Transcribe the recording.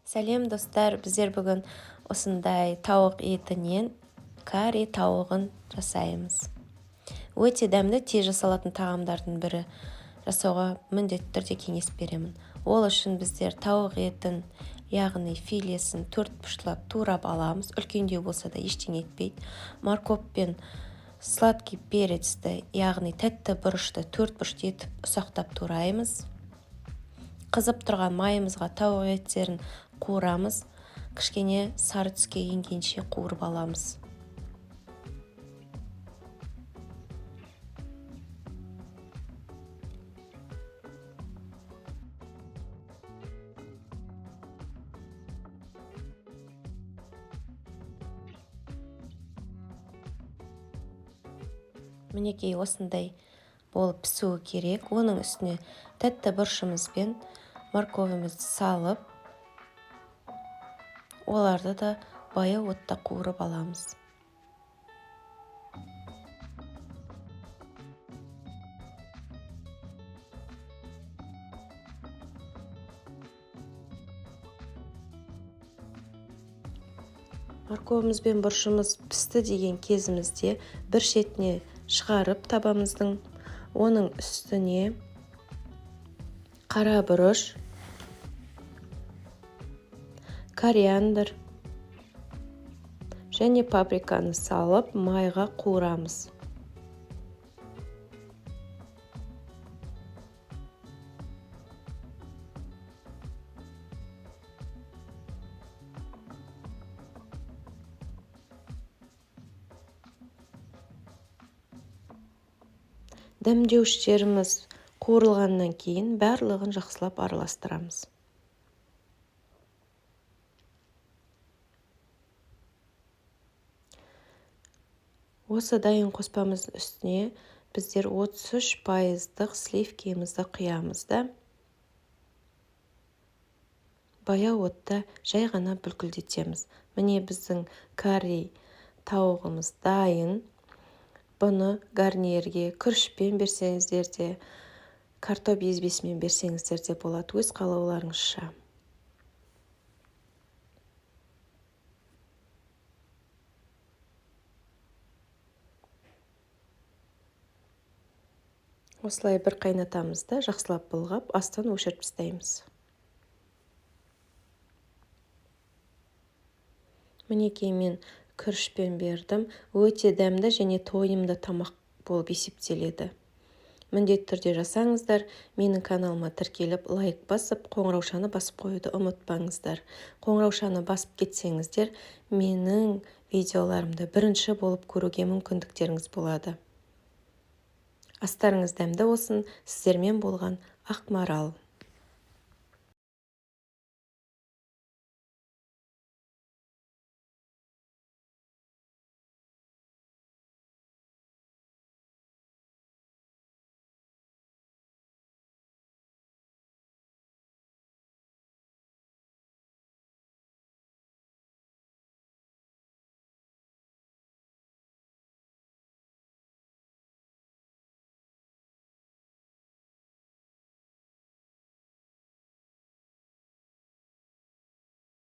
Сәлем достар, біздер бүгін осындай тауық етінен карри тауығын жасаймыз. Өте дәмді, тез жасалатын тағамдардың бірі. Жасауға міндетті түрде кеңес беремін. Ол үшін біздер тауық етін, яғни филесін бұрыштап турап аламыз. Үлкендеу болса да ештеңе етпейді. Морковь пен сладкий перецті, яғни тәтті бұрышты бұрышты етіп ұсақтап тураймыз. Қызып тұрған майымызға тауық еттерін қуырамыз. Кішкене сары түске енгенше қуырып аламыз. Мінекей осындай болып пісуі керек. Оның үстіне тәтті бұрышымыз бен морковімізді салып, оларды да баяу отта қуырып аламыз. Морковіміз бен бұрышымыз пісті деген кезімізде бір шетіне шығарып табамыздың, оның үстіне қара бұрыш, кориандр және паприканы салып майға қуырамыз. Дәмдеуіштеріміз қуырылғаннан кейін барлығын жақсылап араластырамыз. Осы дайын қоспамыздың үстіне біздер 33% сливкемізді құямыз да, баяу отта жай ғана бүлкілдетеміз. Міне біздің карри тауығымыз дайын. Бұны гарнирге күрішпен берсеңіздер де, картоп езбесімен берсеңіздер де болады, өз қалауларыңызша. Осылай бір қайнатамыз да, жақсылап былғап, астан өшіріп тастаймыз. Мінекей мен күрішпен бердім. Өте дәмді және тойымды тамақ болып есептеледі. Міндетті түрде жасаңыздар. Менің каналыма тіркеліп, лайк басып, қоңыраушаны басып қоюды ұмытпаңыздар. Қоңыраушаны басып кетсеңіздер, менің видеоларымды бірінші болып көруге мүмкіндіктеріңіз болады. Астарыңыз дәмді болсын. Сіздермен болған Ақмарал.